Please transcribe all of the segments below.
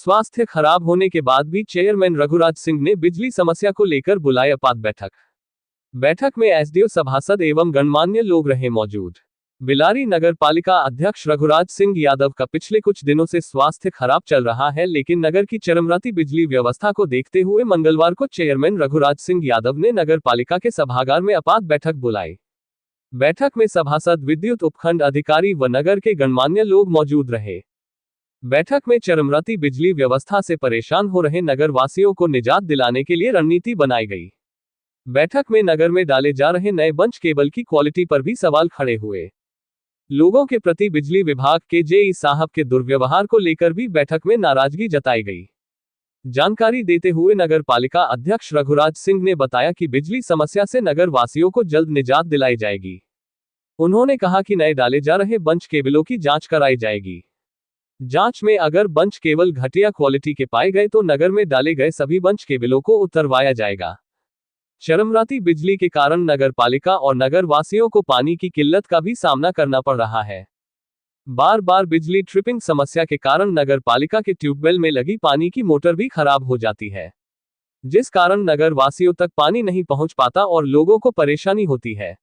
स्वास्थ्य खराब होने के बाद भी चेयरमैन रघुराज सिंह ने बिजली समस्या को लेकर बुलाई आपात बैठक। बैठक में एसडीओ सभासद एवं गणमान्य लोग रहे मौजूद। बिलारी नगर पालिका अध्यक्ष रघुराज सिंह यादव का पिछले कुछ दिनों से स्वास्थ्य खराब चल रहा है, लेकिन नगर की चरमराती बिजली व्यवस्था को देखते हुए मंगलवार को चेयरमैन रघुराज सिंह यादव ने नगर पालिका के सभागार में आपात बैठक बुलाई। बैठक में सभासद, विद्युत उपखंड अधिकारी व नगर के गणमान्य लोग मौजूद रहे। बैठक में चरमराती बिजली व्यवस्था से परेशान हो रहे नगर वासियों को निजात दिलाने के लिए रणनीति बनाई गई। बैठक में नगर में डाले जा रहे नए बंच केबल की क्वालिटी पर भी सवाल खड़े हुए। लोगों के प्रति बिजली विभाग के जेई साहब के दुर्व्यवहार को लेकर भी बैठक में नाराजगी जताई गई। जानकारी देते हुए नगर पालिका अध्यक्ष रघुराज सिंह ने बताया कि बिजली समस्या से नगर वासियों को जल्द निजात दिलाई जाएगी। उन्होंने कहा कि नए डाले जा रहे बंच केबलों की जांच कराई जाएगी। जांच में अगर बंच केबल घटिया क्वालिटी के पाए गए तो नगर में डाले गए सभी बंच केबलों को उतरवाया जाएगा। चरमराती बिजली के कारण नगर पालिका और नगर वासियों को पानी की किल्लत का भी सामना करना पड़ रहा है। बार बार बिजली ट्रिपिंग समस्या के कारण नगर पालिका के ट्यूबवेल में लगी पानी की मोटर भी खराब हो जाती है, जिस कारण नगर वासियों तक पानी नहीं पहुंच पाता और लोगों को परेशानी होती है।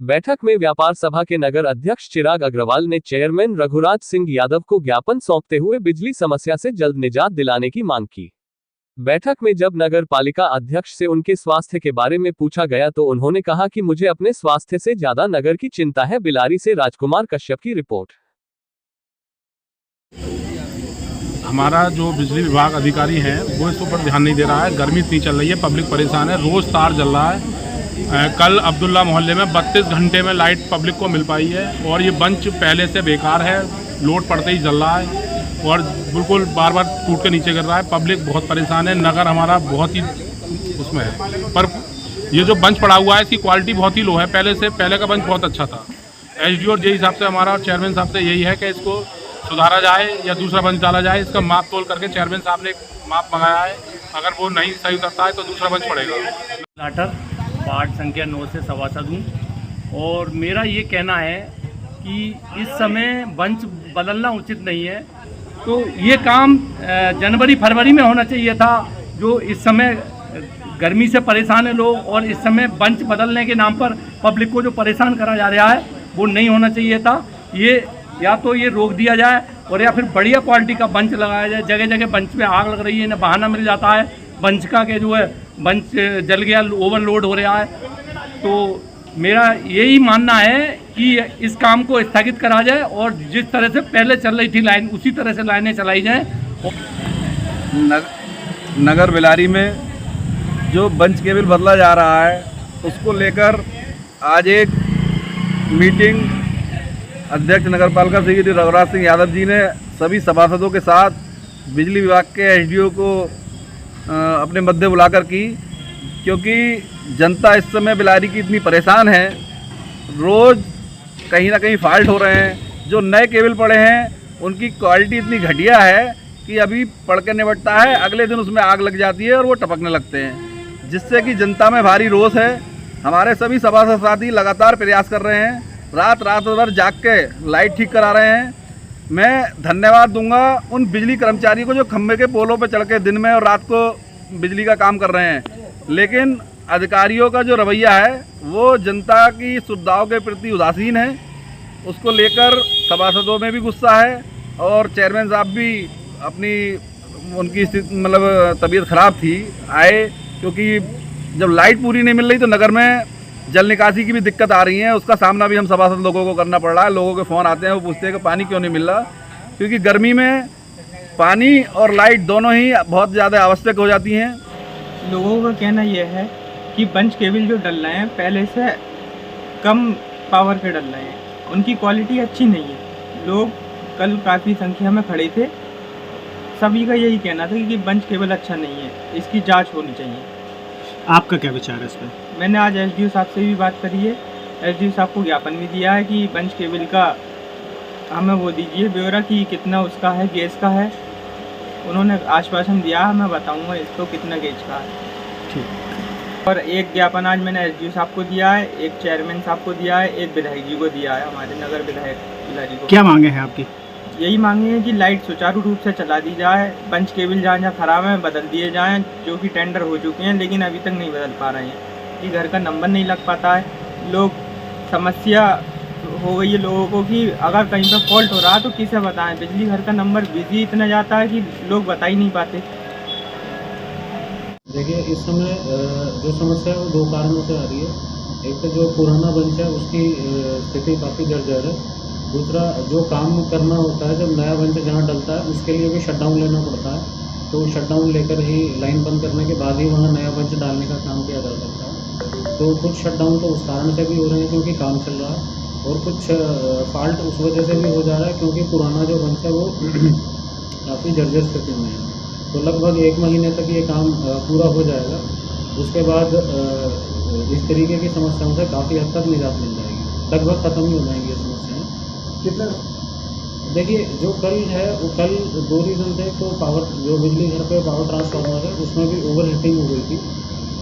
बैठक में व्यापार सभा के नगर अध्यक्ष चिराग अग्रवाल ने चेयरमैन रघुराज सिंह यादव को ज्ञापन सौंपते हुए बिजली समस्या से जल्द निजात दिलाने की मांग की। बैठक में जब नगर पालिका अध्यक्ष से उनके स्वास्थ्य के बारे में पूछा गया तो उन्होंने कहा कि मुझे अपने स्वास्थ्य से ज्यादा नगर की चिंता है। बिलारी से राजकुमार कश्यप की रिपोर्ट। हमारा जो बिजली विभाग अधिकारी है वो इस ऊपर ध्यान नहीं दे रहा है। गर्मी इतनी चल रही है, पब्लिक परेशान है, रोज तार जल रहा है। कल अब्दुल्ला मोहल्ले में 32 घंटे में लाइट पब्लिक को मिल पाई है और ये बंच पहले से बेकार है, लोड पड़ते ही जल रहा है और बिल्कुल बार बार टूट के नीचे गिर रहा है। पब्लिक बहुत परेशान है, नगर हमारा बहुत ही उसमें है। पर ये जो बंच पड़ा हुआ है इसकी क्वालिटी बहुत ही लो है, पहले का बंच बहुत अच्छा था। एसडीओ और जेई साहब से हमारा और चेयरमैन साहब से यही है कि इसको सुधारा जाए या दूसरा बंच डाला जाए। इसका माप तोल करके चेयरमैन साहब ने माप मंगाया है, अगर वो नहीं सही उतरता है तो दूसरा बंच पड़ेगा। वार्ड संख्या 9 से सभासद हूँ और मेरा ये कहना है कि इस समय बंच बदलना उचित नहीं है। तो ये काम जनवरी फरवरी में होना चाहिए था। जो इस समय गर्मी से परेशान है लोग और इस समय बंच बदलने के नाम पर पब्लिक को जो परेशान करा जा रहा है वो नहीं होना चाहिए था। ये या तो ये रोक दिया जाए और या फिर बढ़िया क्वालिटी का बंच लगाया जाए। जगह जगह बंच में आग लग रही है, इन्हें बहाना मिल जाता है बंच का के जो है बंच जल गया, ओवरलोड हो रहा है। तो मेरा यही मानना है कि इस काम को स्थगित करा जाए और जिस तरह से पहले चल रही थी लाइन उसी तरह से लाइनें चलाई जाएं। नगर बिलारी में जो बंच केबल बदला जा रहा है उसको लेकर आज एक मीटिंग अध्यक्ष नगर पालिका श्री रघुराज सिंह यादव जी ने सभी सभासदों के साथ बिजली विभाग के एसडीओ को अपने मध्य बुलाकर की, क्योंकि जनता इस समय बिलारी की इतनी परेशान है, रोज़ कहीं ना कहीं फॉल्ट हो रहे हैं। जो नए केबल पड़े हैं उनकी क्वालिटी इतनी घटिया है कि अभी पड़ के निपटता है, अगले दिन उसमें आग लग जाती है और वो टपकने लगते हैं, जिससे कि जनता में भारी रोष है। हमारे सभी सभासद साथी लगातार प्रयास कर रहे हैं, रात भर जाग के लाइट ठीक करा रहे हैं। मैं धन्यवाद दूंगा उन बिजली कर्मचारियों को जो खंभे के पोलों पर चढ़ के दिन में और रात को बिजली का काम कर रहे हैं, लेकिन अधिकारियों का जो रवैया है वो जनता की सुविधाओं के प्रति उदासीन है। उसको लेकर सभासदों में भी गुस्सा है और चेयरमैन साहब भी उनकी मतलब तबीयत खराब थी आए, क्योंकि जब लाइट पूरी नहीं मिल रही तो नगर में जल निकासी की भी दिक्कत आ रही है। उसका सामना भी हम सभासद लोगों को करना पड़ रहा है। लोगों के फ़ोन आते हैं, वो पूछते हैं कि पानी क्यों नहीं मिल रहा, क्योंकि गर्मी में पानी और लाइट दोनों ही बहुत ज़्यादा आवश्यक हो जाती हैं। लोगों का कहना यह है कि बंच केबल जो डल रहे हैं पहले से कम पावर के डल रहे हैं, उनकी क्वालिटी अच्छी नहीं है। लोग कल काफ़ी संख्या में खड़े थे, सभी का यही कहना था कि बंच केबल अच्छा नहीं है, इसकी जांच होनी चाहिए। आपका क्या विचार है इस पर? मैंने आज एसडीओ साहब से भी बात करी है, एसडीओ साहब को ज्ञापन भी दिया है कि बंच केबल का हमें वो दीजिए ब्यौरा कि कितना उसका है, गैस का है। उन्होंने आश्वासन दिया है, मैं बताऊंगा इसको कितना गैस का है। ठीक। और एक ज्ञापन आज मैंने एसडीओ साहब को दिया है, एक चेयरमैन साहब को दिया है, एक विधायक जी को दिया है, हमारे नगर विधायक बिलारी को। क्या मांगे हैं आपकी? यही मांगे हैं कि लाइट सुचारू रूप से चला दी जाए, पंच केबल जहाँ जहाँ खराब हैं बदल दिए जाएं, जो कि टेंडर हो चुके हैं लेकिन अभी तक नहीं बदल पा रहे हैं। कि घर का नंबर नहीं लग पाता है, लोग समस्या हो गई है लोगों को कि अगर कहीं पर फॉल्ट हो रहा है तो किसे बताएं। बिजली घर का नंबर बिजी इतना जाता है कि लोग बता ही नहीं पाते। देखिए, इस समय जो समस्या है वो दो कारणों से आ रही है। एक तो जो पुराना बंच है उसकी स्थिति काफ़ी जर्जर है। दूसरा, जो काम करना होता है जब नया बंच जहाँ डलता है उसके लिए भी शटडाउन लेना पड़ता है, तो शटडाउन लेकर ही लाइन बंद करने के बाद ही वहाँ नया बंच डालने का काम किया जा सकता है। तो कुछ शटडाउन तो उस कारण से भी हो रहे हैं क्योंकि काम चल रहा है, और कुछ फॉल्ट उस वजह से भी हो जा रहा है क्योंकि पुराना जो बंच है वो काफ़ी जर्जर स्थिति में है। तो लगभग 1 महीने तक ये काम पूरा हो जाएगा। उसके बाद इस तरीके की समस्याओं से काफ़ी हद तक निजात मिल जाएगी, लगभग ख़त्म ही हो जाएंगी ये समस्याएँ। कितना देखिए, जो कल है वो कल 2 रीज़न थे। तो पावर, जो बिजली घर पे पावर ट्रांसफार्मर है उसमें भी ओवर हीटिंग हो गई थी,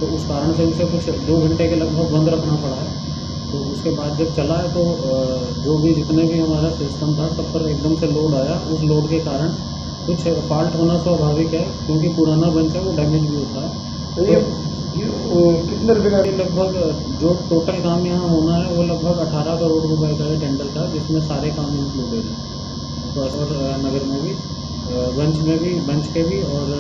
तो उस कारण से उसे कुछ 2 घंटे के लगभग बंद रखना पड़ा है। तो उसके बाद जब चला है तो जो भी जितने भी हमारा सिस्टम था सब पर एकदम से लोड आया। उस लोड के कारण कुछ फॉल्ट होना स्वाभाविक है क्योंकि पुराना बंच है वो डैमेज भी होता है। तो ये कितने रुपये का? लगभग जो टोटल काम यहाँ होना है वो लगभग 18 करोड़ रुपए का ये टेंडर था, जिसमें सारे काम इंक्लूडेड हैं। तो और नगर में भी बंच में भी, बंच के भी, और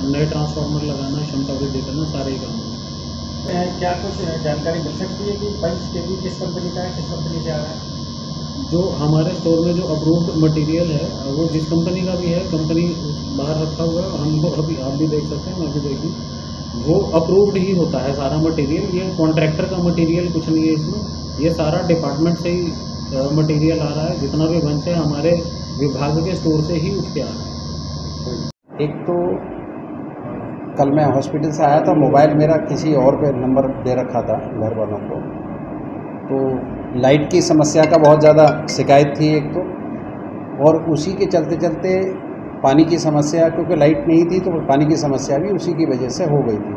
नए ट्रांसफार्मर लगाना, क्षमता वृद्धि करना, सारे ही काम होंगे। क्या कुछ जानकारी मिल सकती है कि पंच केबल किस कंपनी का है, किस कंपनी से आ रहा है? जो हमारे स्टोर में जो अप्रूव्ड मटेरियल है वो जिस कंपनी का भी है, कंपनी बाहर रखा हुआ है, हमको अभी आप भी देख सकते हैं, मैं भी देखी, वो अप्रूव्ड ही होता है सारा मटेरियल। ये कॉन्ट्रैक्टर का मटेरियल कुछ नहीं है इसमें, ये सारा डिपार्टमेंट से ही मटेरियल आ रहा है। जितना भी बंच है हमारे विभाग के स्टोर से ही उठ के आ रहा है। एक तो कल मैं हॉस्पिटल से आया था, मोबाइल मेरा किसी और पे नंबर दे रखा था घर वालों को, तो लाइट की समस्या का बहुत ज़्यादा शिकायत थी एक तो, और उसी के चलते चलते पानी की समस्या, क्योंकि लाइट नहीं थी तो पानी की समस्या भी उसी की वजह से हो गई थी।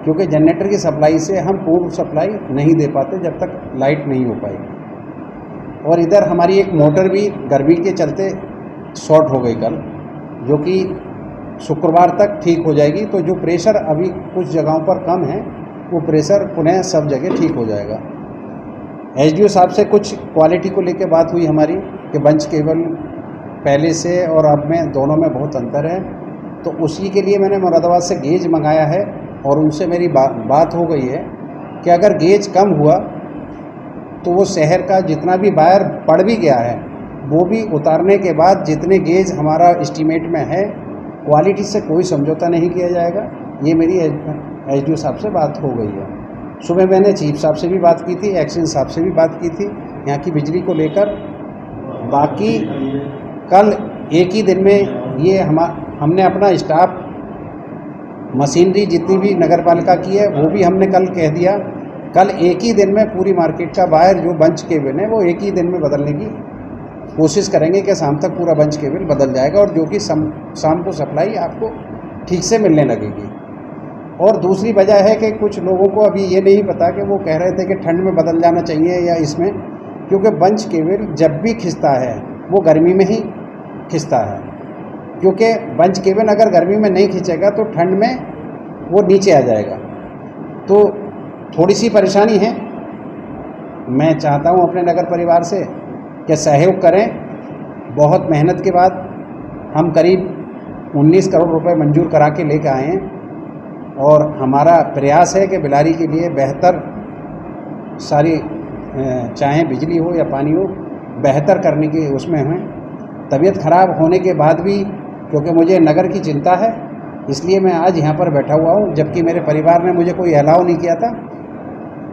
क्योंकि जनरेटर की सप्लाई से हम पूर्ण सप्लाई नहीं दे पाते जब तक लाइट नहीं हो पाई। और इधर हमारी एक मोटर भी गर्मी के चलते शॉर्ट हो गई कल, जो कि शुक्रवार तक ठीक हो जाएगी। तो जो प्रेशर अभी कुछ जगहों पर कम है वो प्रेशर पुनः सब जगह ठीक हो जाएगा। एसडीओ साहब से कुछ क्वालिटी को लेकर बात हुई हमारी कि बंच केबल पहले से और अब में दोनों में बहुत अंतर है, तो उसी के लिए मैंने मुरादाबाद से गेज मंगाया है और उनसे मेरी बात हो गई है कि अगर गेज कम हुआ तो वो शहर का जितना भी वायर पड़ भी गया है वो भी उतारने के बाद जितने गेज हमारा एस्टीमेट में है, क्वालिटी से कोई समझौता नहीं किया जाएगा। ये मेरी एसडीओ साहब से बात हो गई है। सुबह मैंने चीफ साहब से भी बात की थी, एक्शन साहब से भी बात की थी यहाँ की बिजली को लेकर। बाकी कल एक ही दिन में ये हमने अपना स्टाफ, मशीनरी जितनी भी नगर पालिका की है वो भी हमने कल कह दिया, कल एक ही दिन में पूरी मार्केट का वायर जो बंच केबल है वो एक ही दिन में बदलने की कोशिश करेंगे कि शाम तक पूरा बंच केबल बदल जाएगा, और जो कि शाम को सप्लाई आपको ठीक से मिलने लगेगी। और दूसरी वजह है कि कुछ लोगों को अभी ये नहीं पता कि वो कह रहे थे कि ठंड में बदल जाना चाहिए या इसमें, क्योंकि बंच केबल जब भी खिंचता है वो गर्मी में ही खिंचता है, क्योंकि बंच केबल अगर गर्मी में नहीं खींचेगा तो ठंड में वो नीचे आ जाएगा। तो थोड़ी सी परेशानी है। मैं चाहता हूँ अपने नगर परिवार से कि सहयोग करें। बहुत मेहनत के बाद हम करीब 19 करोड़ रुपए मंजूर करा के लेकर आए हैं, और हमारा प्रयास है कि बिलारी के लिए बेहतर सारी, चाहे बिजली हो या पानी हो, बेहतर करने की उसमें हैं। तबीयत ख़राब होने के बाद भी, क्योंकि मुझे नगर की चिंता है, इसलिए मैं आज यहाँ पर बैठा हुआ हूँ, जबकि मेरे परिवार ने मुझे कोई अलाउ नहीं किया था।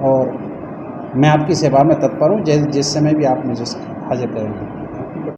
और मैं आपकी सेवा में तत्पर हूँ, जिस समय भी आप मुझे हाजिर करेंगे।